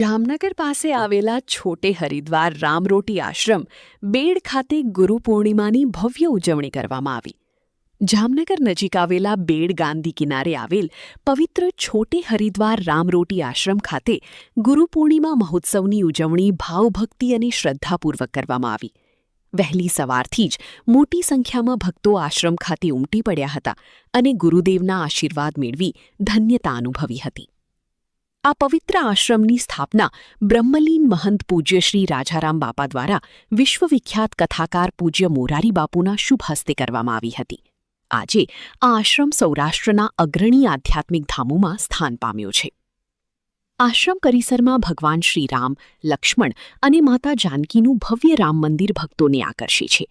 જામનગર પાસે આવેલા છોટે હરિદ્વાર રામરોટી આશ્રમ બેડ ખાતે ગુરુ પૂર્ણિમાની ભવ્ય ઉજવણી કરવામાં આવી. જામનગર નજીક આવેલા બેડ ગાંધી કિનારે આવેલ પવિત્ર છોટે હરિદ્વાર રામરોટી આશ્રમ ખાતે ગુરુ પૂર્ણિમા મહોત્સવની ઉજવણી ભાવભક્તિ અને શ્રદ્ધાપૂર્વક કરવામાં આવી. વહેલી સવારથી જ મોટી સંખ્યામાં ભક્તો આશ્રમ ખાતે ઉમટી પડ્યા હતા અને ગુરુદેવના આશીર્વાદ મેળવી ધન્યતા અનુભવી હતી. આ પવિત્ર આશ્રમની સ્થાપના બ્રહ્મલીન મહંત પૂજ્ય શ્રી રાજારામ બાપા દ્વારા વિશ્વવિખ્યાત કથાકાર પૂજ્ય મોરારી બાપુના શુભ હસ્તે કરવામાં આવી હતી. આજે આ આશ્રમ સૌરાષ્ટ્રના અગ્રણી આધ્યાત્મિક ધામોમાં સ્થાન પામ્યો છે. આશ્રમ પરિસરમાં ભગવાન શ્રી રામ, લક્ષ્મણ અને માતા જાનકીનું ભવ્ય રામ મંદિર ભક્તોને આકર્ષે છે.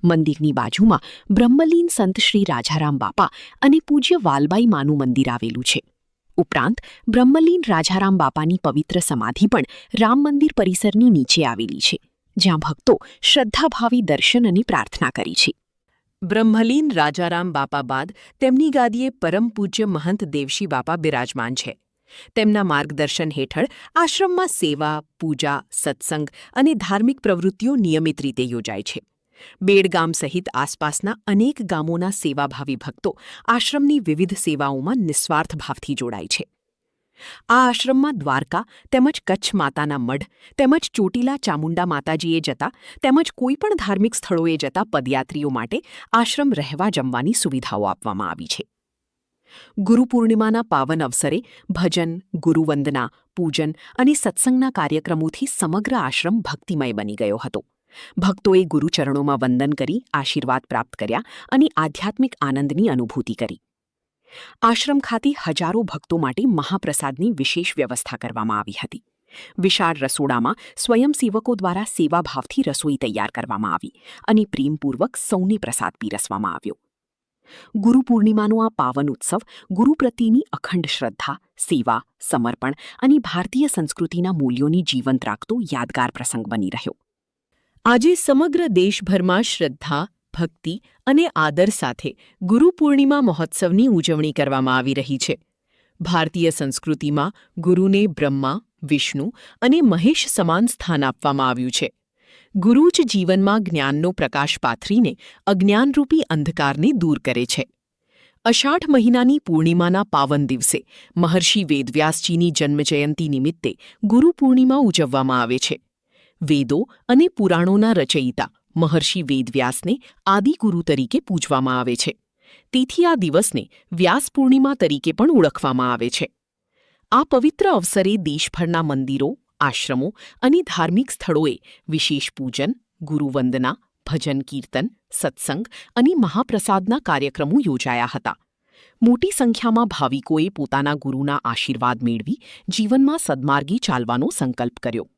મંદિરની બાજુમાં બ્રહ્મલીન સંત શ્રી રાજારામ બાપા અને પૂજ્ય વાલબાઈ માનું મંદિર આવેલું છે. ઉપરાંત બ્રહ્મલીન રાજારામ બાપાની પવિત્ર સમાધિ પણ રામ મંદિર પરિસરની નીચે આવેલી છે, જ્યાં ભક્તો શ્રદ્ધાભાવી દર્શન અને પ્રાર્થના કરી છે. બ્રહ્મલીન રાજારામ બાપા બાદ તેમની ગાદીએ પરમ પૂજ્ય મહંત દેવશી બાપા બિરાજમાન છે. તેમના માર્ગદર્શન હેઠળ આશ્રમમાં સેવા, પૂજા, સત્સંગ અને ધાર્મિક પ્રવૃત્તિઓ નિયમિત રીતે યોજાય છે. બેડ ગામ સહિત આસપાસના અનેક ગામોના સેવાભાવી ભક્તો આશ્રમની વિવિધ સેવાઓમાં નિસ્વાર્થ ભાવથી જોડાય છે. આ આશ્રમમાં દ્વારકા તેમજ કચ્છ માતાના મઢ તેમજ ચોટીલા ચામુંડા માતાજીએ જતા તેમજ કોઈપણ ધાર્મિક સ્થળોએ જતા પદયાત્રીઓ માટે આશ્રમ રહેવા જમવાની સુવિધાઓ આપવામાં આવી છે. ગુરુ પૂર્ણિમાના પાવન અવસરે ભજન, ગુરુવંદના, પૂજન અને સત્સંગના કાર્યક્રમોથી સમગ્ર આશ્રમ ભક્તિમય બની ગયો હતો. ભક્તોએ ગુરુચરણોમાં વંદન કરી આશીર્વાદ પ્રાપ્ત કર્યા અને આધ્યાત્મિક આનંદની અનુભૂતિ કરી. આશ્રમ ખાતે હજારો ભક્તો માટે મહાપ્રસાદની વિશેષ વ્યવસ્થા કરવામાં આવી હતી. વિશાળ રસોડામાં સ્વયંસેવકો દ્વારા સેવાભાવથી રસોઈ તૈયાર કરવામાં આવી અને પ્રેમપૂર્વક સૌને પ્રસાદ પીરસવામાં આવ્યો. ગુરુ પૂર્ણિમાનો આ પાવન ઉત્સવ ગુરુ પ્રત્યેની અખંડ શ્રદ્ધા, સેવા, સમર્પણ અને ભારતીય સંસ્કૃતિના મૂલ્યોની જીવંત રાખતો યાદગાર પ્રસંગ બની રહ્યો. આજે સમગ્ર દેશભરમાં શ્રદ્ધા, ભક્તિ અને આદર સાથે ગુરુ પૂર્ણિમા મહોત્સવની ઉજવણી કરવામાં આવી રહી છે. ભારતીય સંસ્કૃતિમાં ગુરુને બ્રહ્મા, વિષ્ણુ અને મહેશ સમાન સ્થાન આપવામાં આવ્યું છે. ગુરુ જ જીવનમાં જ્ઞાનનો પ્રકાશ પાથરીને અજ્ઞાનરૂપી અંધકારને દૂર કરે છે. અષાઢ મહિનાની પૂર્ણિમાના પાવન દિવસે મહર્ષિ વેદવ્યાસજીની જન્મજયંતિ નિમિત્તે ગુરુ પૂર્ણિમા ઉજવવામાં આવે છે. વેદો અને પુરાણોના રચયિતા મહર્ષિ વેદવ્યાસને આદિગુરુ તરીકે પૂજવામાં આવે છે. તેથી આ દિવસને વ્યાસ પૂર્ણિમા તરીકે પણ ઓળખવામાં આવે છે. આ પવિત્ર અવસરે દેશભરના મંદિરો, આશ્રમો અને ધાર્મિક સ્થળોએ વિશેષ પૂજન, ગુરુવંદના, ભજન કીર્તન, સત્સંગ અને મહાપ્રસાદના કાર્યક્રમો યોજાયા હતા. મોટી સંખ્યામાં ભાવિકોએ પોતાના ગુરુના આશીર્વાદ મેળવી જીવનમાં સદમાર્ગે ચાલવાનો સંકલ્પ કર્યો.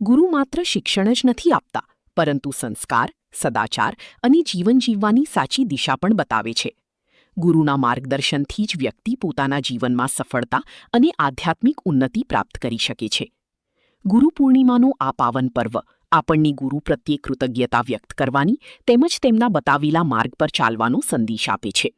ગુરુ માત્ર શિક્ષણ જ નથી આપતા, પરંતુ સંસ્કાર, સદાચાર અને જીવન જીવવાની સાચી દિશા પણ બતાવે છે. ગુરુના માર્ગદર્શનથી જ વ્યક્તિ પોતાના જીવનમાં સફળતા અને આધ્યાત્મિક ઉન્નતિ પ્રાપ્ત કરી શકે છે. ગુરુ પૂર્ણિમાનો આ પાવન પર્વ આપણને ગુરુ પ્રત્યે કૃતજ્ઞતા વ્યક્ત કરવાની તેમજ તેમના બતાવેલા માર્ગ પર ચાલવાનો સંદેશ આપે છે.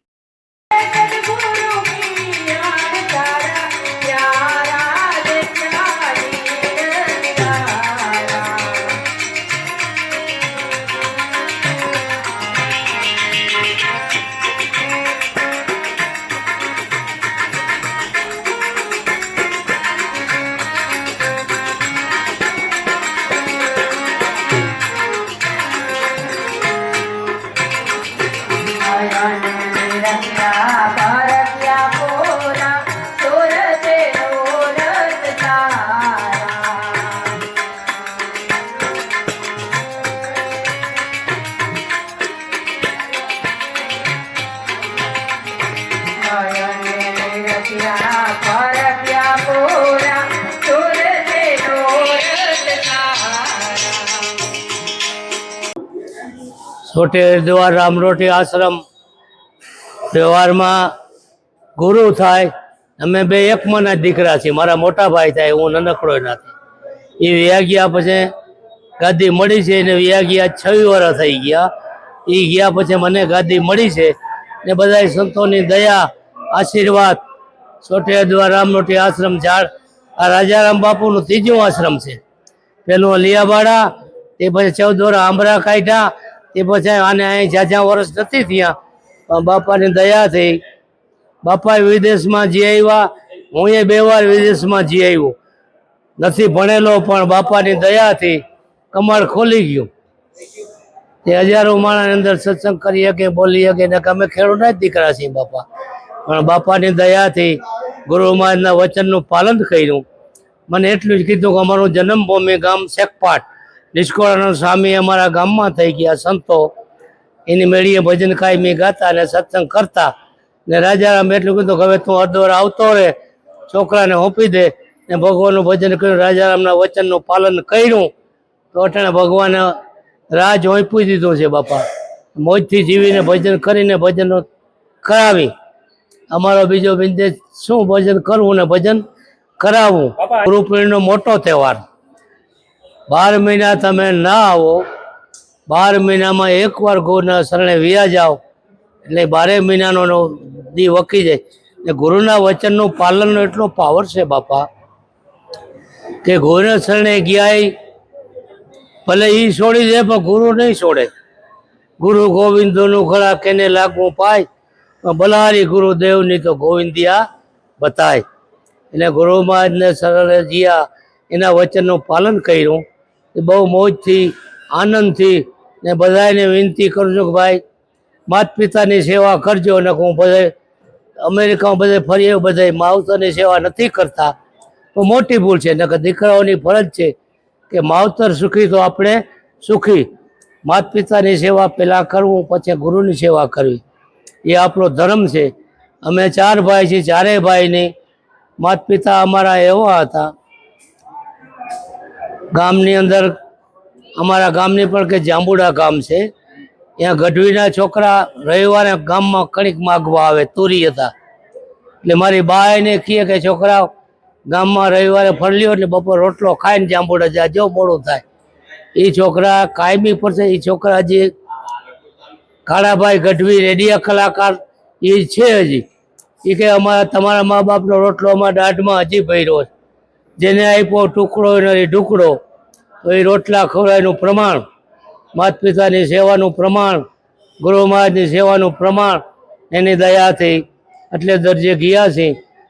છોટે હરિદ્વાર રામરોટી આશ્રમ વ્યવહારમાં ગુરુ થાય. અમે બે એકમાંના દીકરા છીએ. મારા મોટા ભાઈ થાય, હું નાનકડો નથી. એ વ્યા ગયા પછી ગાદી મળી છે ને વ્યા ગયા 6 વર્ષ થઈ ગયા. એ ગયા પછી મને ગાદી મળી છે ને બધા સંતોની દયા, આશીર્વાદ છોટે હરિદ્વાર રામરોટી આશ્રમ ઝાડ આ રાજારામ બાપુનું ત્રીજું આશ્રમ છે. પેલું લિયાબાડા, તે પછી 14 વર્ષ આંબરા કાઢ્યા, તે પછી આને અહીં ઝાઝા વર્ષ નથી થયા, પણ બાપાની દયા થઈ. બાપા વિદેશમાં જી આવ્યા, હું એ 2 વાર વિદેશમાં જી આવ્યો, નથી ભણેલો, પણ બાપાની દયાથી કમાડ ખોલી ગયું. તે હજારો માણસની અંદર સત્સંગ કરી શકે, બોલી શકે ને અમે ખેડૂતના જ દીકરા છીએ બાપા, પણ બાપાની દયાથી ગુરુ મહારાજના વચનનું પાલન કર્યું. મને એટલું જ કીધું કે અમારું જન્મભૂમિ ગામ શેખપાટ, નિષ્કોળાનંદ સ્વામી અમારા ગામમાં થઈ ગયા સંતો, એની મેળીએ ભજન કાયમી ગાતા અને સત્સંગ કરતા. ને રાજારામ એટલું કીધું કે હવે તું અડધો આવતો રહે, છોકરાને હોપી દે, ને ભગવાનનું ભજન કર્યું. રાજારામના વચનનું પાલન કર્યું તો અટાણે ભગવાને રાજ હોંપી દીધું છે બાપા. મોજથી જીવીને ભજન કરીને ભજન કરાવી. અમારો બીજો બિંદેશ શું, ભજન કરવું ને ભજન કરાવવું. ગુરુ પૂર્ણિમાનો મોટો તહેવાર. 12 મહિના તમે ના આવો, 12 મહિનામાં એકવાર ગુરુના શરણે વિયા જાઓ એટલે 12 મહિનાનો દી વકી જાય. ને ગુરુના વચનનું પાલનનો એટલો પાવર છે બાપા કે ગુરુના શરણે ગયા ભલે એ છોડી દે પણ ગુરુ નહીં છોડે. ગુરુ ગોવિંદનું ખરા કેને લાગવું પાય, પણ બલારી ગુરુદેવની તો ગોવિંદિયા બતાય. એટલે ગુરુ મહારાજને શરણે જીયા, એના વચનનું પાલન કર્યું. એ બહુ મોજથી આનંદથી. ને બધાને વિનંતી કરું છું કે ભાઈ માતા પિતાની સેવા કરજો. ને હું બધે અમેરિકામાં બધે ફરીએ, બધે માવતરની સેવા નથી કરતા તો મોટી ભૂલ છે. નકર દીકરાઓની ફરજ છે કે માવતર સુખી તો આપણે સુખી. માતા પિતાની સેવા પહેલાં કરવું, પછી ગુરુની સેવા કરવી, એ આપણો ધર્મ છે. અમે 4 ભાઈ છીએ, 4 ભાઈની માતા પિતા અમારા એવા હતા. ગામની અંદર અમારા ગામની પણ કે જાંબુડા ગામ છે, ત્યાં ગઢવીના છોકરા રવિવારે ગામમાં કણીક માગવા આવે, તુરી હતા. એટલે મારી બા એને કહે કે છોકરા ગામમાં રવિવારે ફરલ્યો એટલે બપોર રોટલો ખાઈને જાંબુડા જાજો, મોડું થાય. એ છોકરા કાયમી પડશે. એ છોકરા હજી કાળાભાઈ ગઢવી રેડિયા કલાકાર એ છે હજી. એ કે અમારા તમારા મા બાપનો રોટલો અમારા દાઢમાં હજી ભર્યો છે. જેને આપ્યો ટુકડો એનો ઢુકડો, તો એ રોટલા ખવડાવવાનું પ્રમાણ, માતા પિતાની સેવાનું પ્રમાણ, ગુરુ મહારાજની સેવાનું પ્રમાણ એની દયાથી એટલે દરજે ગયા છે.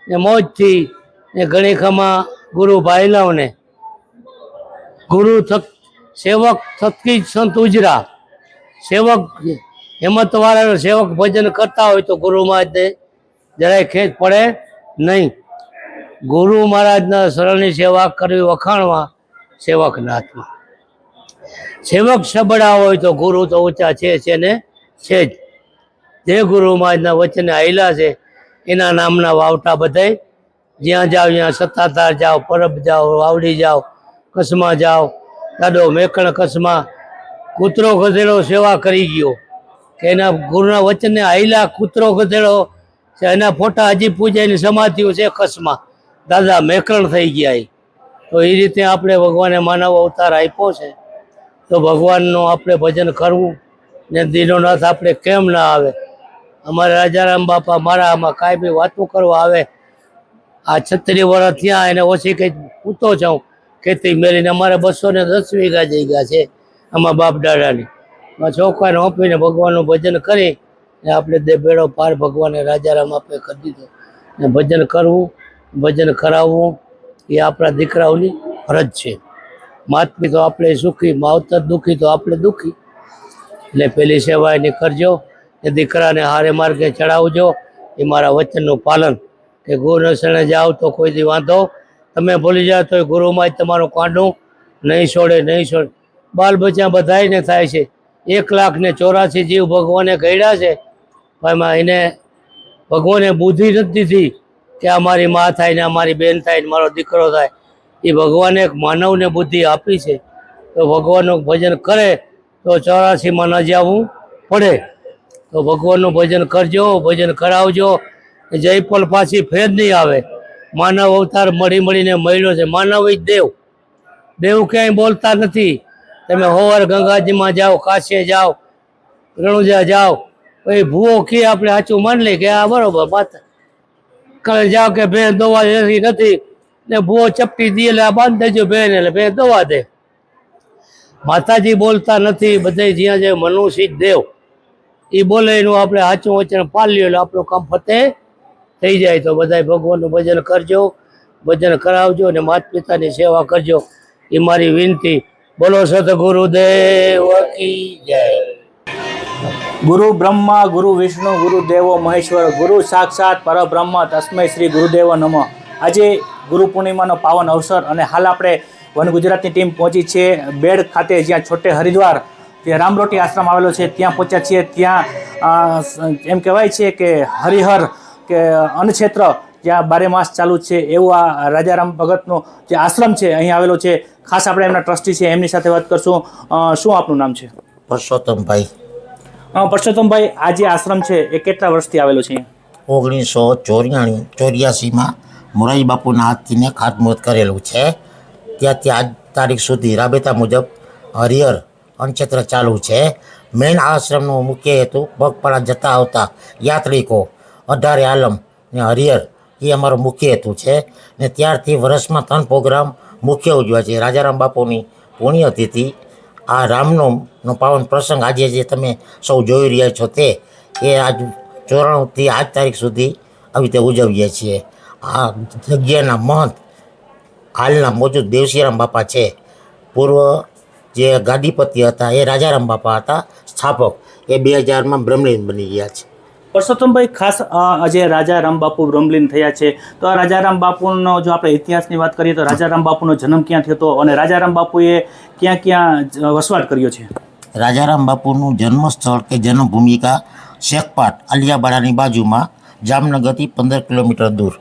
ને મોજથી ને ગણિકામાં ગુરુ ભાઈલાઓને ગુરુ સેવક થકી સંત ઉજરા સેવક હિંમતવાળા સેવક ભજન કરતા હોય તો ગુરુ મહારાજને જરાય ખેંચ પડે નહીં. ગુરુ મહારાજના શરણની સેવા કરવી વખાણવા સેવકના હાથમાં. સેવક સબળા હોય તો ગુરુ તો ઊંચા છે ને છે જ. જે ગુરુ મહારાજના વચને આયલા છે એના નામના વાવટા બધાય. જ્યાં જાઓ ત્યાં સત્તાધાર જાઓ, પરબ જાઓ, વાવડી જાઓ, કસમાં જાઓ. દાદો મેકણ કસમાં કૂતરો ગધેડો સેવા કરી ગયો કે એના ગુરુના વચને આયલા કૂતરો ગધેડો છે, એના ફોટા હજી પૂજાની સમાધિઓ છે કસમાં. દાદા મેકરણ થઈ ગયા. તો એ રીતે આપણે ભગવાને માનવ અવતાર આપ્યો છે તો ભગવાનનું આપણે ભજન કરવું. ને દીનોનાથ આપણે કેમ ના આવે. અમારે રાજારામ બાપા મારા આમાં કાંઈ બી વાતો કરવા આવે. આ 36 વર્ષ થયા એને ઓછી કંઈક પૂતો જાઉં ખેતી મેળીને. અમારે 210 વીઘા જગ્યા છે આમાં બાપ દાદાની. છોકરાને ઓપીને ભગવાનનું ભજન કરી ને આપણે દે બેડો પાર ભગવાને રાજારામ આપણે કરી દીધો. ને ભજન કરવું, ભજન કરાવવું એ આપણા દીકરાઓની ફરજ છે. માતા પિતા આપણે સુખી, માવતર દુઃખી તો આપણે દુઃખી. એટલે પેલી સેવા એની કરજો. એ દીકરાને હારે માર્ગે ચડાવજો. એ મારા વચનનું પાલન કે ગુરુના શરણે જાઓ તો કોઈ દી વાંધો તમે ભૂલી જાઓ તો ગુરુમાં જ તમારું કાંડું નહીં છોડે, નહીં છોડે. બાલ બચ્ચા બધાને થાય છે. 1,84,000 જીવ ભગવાને ઘડ્યા છે, એમાં એને ભગવાને બુદ્ધિ નથી દીધી કે આ મારી મા થાય ને અમારી બેન થાય ને મારો દીકરો થાય. એ ભગવાને એક માનવને બુદ્ધિ આપી છે. તો ભગવાનનું ભજન કરે તો 84માં ન જવું પડે. તો ભગવાનનું ભજન કરજો, ભજન કરાવજો. જયપલ પાછી ફેર નહીં આવે. માનવ અવતાર મળીને મળ્યો છે. માનવ જ દેવ. દેવ ક્યાંય બોલતા નથી. તમે હોવાર ગંગાજીમાં જાઓ, કાશીએ જાઓ, રણુજા જાઓ, પછી ભૂવો કી આપણે સાચું માની લે કે આ બરોબર વાત કરે જાઓ કે ભેં દોવા નથી, ને ભૂવો ચપટી દે એટલે આ બાંધ દેજો બેન, એટલે બેન દવા દે. માતાજી બોલતા નથી, બધા જ્યાં જે મનુષ્ય દેવ એ બોલે એનું આપણે સાચું વચન પાલ્યું એટલે આપણું કામ ફતે થઈ જાય. તો બધા ભગવાનનું ભજન કરજો, ભજન કરાવજો ને માતા પિતાની સેવા કરજો, એ મારી વિનંતી. બોલો સતગુરુદેવ કી જય. ગુરુ બ્રહ્મા ગુરુ વિષ્ણુ ગુરુ દેવો મહેશ્વર, ગુરુ સાક્ષાત પરબ્રહ્મ તસ્મૈ શ્રી ગુરુદેવ નમઃ. આજે ગુરુ પૂર્ણિમાનો પાવન અવસર અને હાલ આપણે વન ગુજરાતની ટીમ પહોંચી છે બેડ ખાતે, જ્યાં છોટે હરિદ્વાર જે રામરોટી આશ્રમ આવેલો છે ત્યાં પહોંચ્યા છીએ. ત્યાં એમ કહેવાય છે કે હરિહર કે અન્નક્ષેત્ર જ્યાં 12 માસ ચાલુ છે એવું આ રાજારામ ભગતનો જે આશ્રમ છે અહીં આવેલો છે. ખાસ આપણે એમના ટ્રસ્ટી છે એમની સાથે વાત કરશું. શું આપનું નામ છે? પરસોત્તમભાઈ. પરસોત્તમભાઈ, આ જે આશ્રમ છે એ કેટલા વર્ષથી આવેલો છે? 1984માં મોરારી બાપુના હાથથીને ખાતમુહૂર્ત કરેલું છે. ત્યાંથી આજ તારીખ સુધી રાબેતા મુજબ હરિહર અન્નક્ષેત્ર ચાલુ છે. મેઇન આશ્રમનો મુખ્ય હેતુ પગપાળા જતા આવતા યાત્રિકો 18 આલમ ને હરિહર એ અમારો મુખ્ય હેતુ છે. ને ત્યારથી વર્ષમાં 3 પ્રોગ્રામ મુખ્ય ઉજવાય છે. રાજારામ બાપુની પુણ્યતિથિ, આ રામનવમીનો પાવન પ્રસંગ આજે જે તમે સૌ જોઈ રહ્યા છો તે એ આજ 94થી આજ તારીખ સુધી આવી રીતે ઉજવીએ છીએ. આ જગ્યાના મહંત હાલના મોજૂદ દેવશીરામ બાપા છે. પૂર્વ જે ગાદીપતિ હતા એ રાજારામ બાપા હતા સ્થાપક, એ 2000માં બ્રહ્મલીન બની ગયા છે. પરસોત્તમભાઈ, ખાસ આજે રાજારામ બાપુ બ્રહ્મલીન થયા છે, તો આ રાજારામ બાપુનો જો આપણે ઇતિહાસની વાત કરીએ તો રાજારામ બાપુનો જન્મ ક્યાં થયો હતો અને રાજારામ બાપુએ ક્યાં ક્યાં વસવાટ કર્યો છે? રાજારામ બાપુનું જન્મસ્થળ કે જન્મભૂમિકા શેખપાટ આલિયાબાડાની બાજુમાં, જામનગરથી 15 કિલોમીટર દૂર.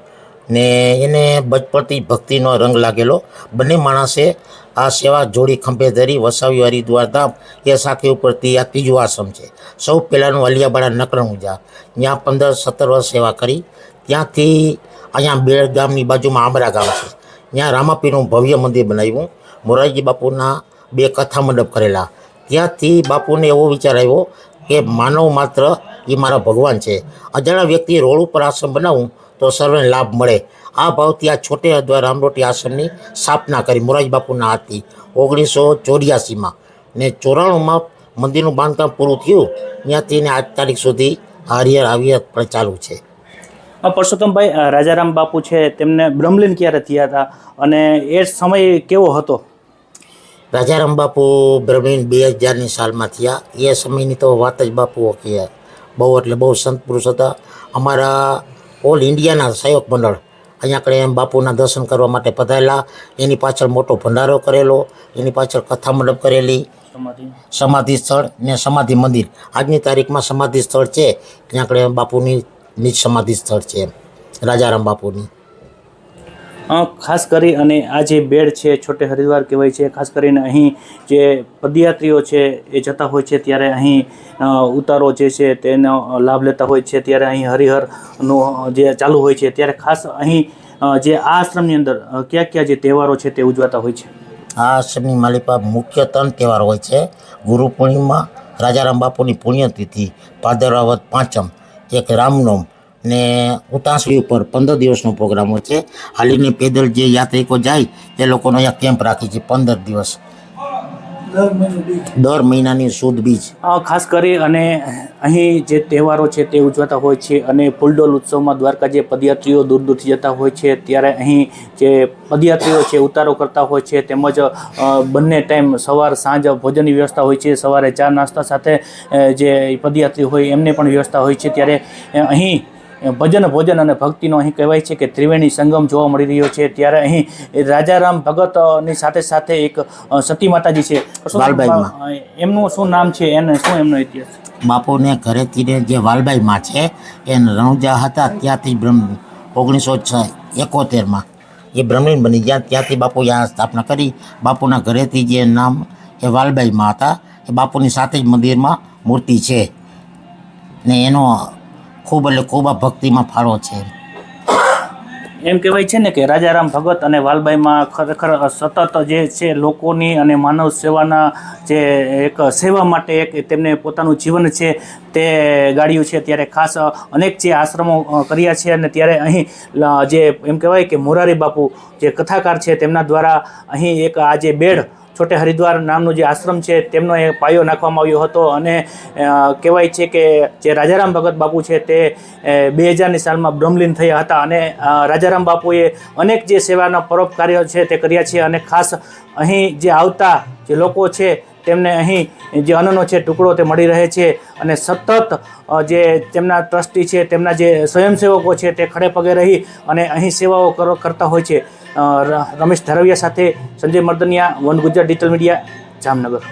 ને એને બચપણથી ભક્તિનો રંગ લાગેલો. બંને માણસે આ સેવા જોડી ખંભે ધરી વસાવ્યું હરિદ્વાર ધામ. એ સાખી ઉપરથી આ ત્રીજું આશ્રમ છે. સૌ પહેલાંનું અલિયાબાડા નકરંગુજા, ત્યાં 15-17 વર્ષ સેવા કરી. ત્યાંથી અહીંયા બેડ ગામની બાજુમાં આંબરા ગામ છે, ત્યાં રામાપીરનું ભવ્ય મંદિર બનાવ્યું. મોરારજી બાપુના 2 કથા મંડપ કરેલા. ત્યાંથી બાપુને એવો વિચાર આવ્યો કે માનવ માત્ર એ મારા ભગવાન છે, અજાણા વ્યક્તિ રોડ ઉપર આશ્રમ બનાવું તો સર્વેને લાભ મળે. આ ભાવથી આ છોટે હરિદ્વાર રામરોટી આશ્રમની સ્થાપના કરી મોરારજી બાપુના હાથથી 1984માં. ને 94માં મંદિરનું બાંધકામ પૂરું થયું. ત્યાંથી ને આજ તારીખ સુધી હરિહર આવિહર પણ ચાલુ છે. પરસોત્તમભાઈ, રાજારામ બાપુ છે તેમને બ્રહ્મલીન ક્યારે થયા હતા અને એ સમય કેવો હતો? રાજારામ બાપુ બ્રહ્મલીન 2000ની સાલમાં થયા. એ સમયની તો વાત જ બાપુ કે બહુ એટલે બહુ સંત પુરુષ હતા. અમારા ઓલ ઇન્ડિયાના સહયોગ મંડળ અહીંયા આગળ એમ બાપુના દર્શન કરવા માટે પધારેલા. એની પાછળ મોટો ભંડારો કરેલો, એની પાછળ કથા મંડપ કરેલી, સમાધિ સ્થળ ને સમાધિ મંદિર. આજની તારીખમાં સમાધિ સ્થળ છે ત્યાં આગળ બાપુની નિજ સમાધિ સ્થળ છે રાજારામ બાપુની. ખાસ કરી અને આ જે બેડ છે છોટે હરિદ્વાર કહેવાય છે, ખાસ કરીને અહીં જે પદયાત્રીઓ છે એ જતા હોય છે ત્યારે અહીં ઉતારો જે છે તેનો લાભ લેતા હોય છે. ત્યારે અહીં હરિહરનું જે ચાલુ હોય છે ત્યારે ખાસ અહીં જે આ આશ્રમની અંદર કયા કયા જે તહેવારો છે તે ઉજવાતા હોય છે? આ આશ્રમની માલિપા મુખ્ય 3 તહેવાર હોય છે. ગુરુ પૂર્ણિમા, રાજારામ બાપુની પુણ્યતિથિ, ભાદરવા વદ પાંચમ, એક રામનવમ ને ઉતાસળી ઉપર 15 દિવસનો પ્રોગ્રામ હોય છે. હાલીને પેદલ જે યાત્રિકો જાય એ લોકોનો અહીંયા કેમ્પ રાખી છે 15 દિવસ, દર મહિનાની સુદ બીજ. ખાસ કરી અને અહીં જે તહેવારો છે તે ઉજવાતા હોય છે અને ફૂલડોલ ઉત્સવમાં દ્વારકા જે પદયાત્રીઓ દૂર દૂરથી જતા હોય છે ત્યારે અહીં જે પદયાત્રીઓ છે ઉતારો કરતા હોય છે, તેમજ બંને ટાઈમ સવાર સાંજ ભોજનની વ્યવસ્થા હોય છે. સવારે ચા નાસ્તા સાથે જે પદયાત્રી હોય એમને પણ વ્યવસ્થા હોય છે. ત્યારે અહીં ભજન ભોજન અને ભક્તિનો અહીં કહેવાય છે કે ત્રિવેણી સંગમ જોવા મળી રહ્યો છે. ત્યારે અહીં રાજારામ ભગતની સાથે સાથે એક સતી માતાજી છે, વાલબાઈમાં. એમનું શું નામ છે અને શું એમનો ઇતિહાસ? બાપુને ઘરેથી જે વાલબાઈમાં છે એ રણુજા હતા ત્યાંથી 1971માં એ બ્રહ્મલીન બની ગયા. ત્યાંથી બાપુ અહીંયા સ્થાપના કરી. બાપુના ઘરેથી જે નામ એ વાલબાઈમાં હતા એ બાપુની સાથે જ મંદિરમાં મૂર્તિ છે ને એનો ખૂબ એટલે ખૂબ આ ભક્તિમાં ફાળો છે. એમ કહેવાય છે ને કે રાજારામ ભગત અને વાલબાઈમાં ખરેખર સતત જે છે લોકોની અને માનવ સેવાના જે એક સેવા માટે એક તેમને પોતાનું જીવન છે તે ગાળ્યું છે. ત્યારે ખાસ અનેક જે આશ્રમો કર્યા છે અને ત્યારે અહીં જે એમ કહેવાય કે મોરારી બાપુ જે કથાકાર છે તેમના દ્વારા અહીં એક આ જે બેડ છોટે હરિદ્વાર નામનું જે આશ્રમ છે તેમનો એ પાયો નાખવામાં આવ્યો હતો. અને કહેવાય છે કે જે રાજારામ ભગત બાપુ છે તે 2000ની સાલમાં બ્રહ્મલીન થયા હતા અને રાજારામ બાપુએ અનેક જે સેવાના પરોપકાર્યો છે તે કર્યા છે. અને ખાસ અહીં જે આવતા જે લોકો છે તેમને અહીં જે અન્નનો છે ટુકડો તે મળી રહે છે. અને સતત જે તેમના ટ્રસ્ટી છે તેમના જે સ્વયંસેવકો છે તે ખડે પગે રહી અને અહીં સેવાઓ કરતા હોય છે. રમેશ ધારવિયા સાથે Sanjay Mardaniya, one Gujarat digital media, Jamnagar.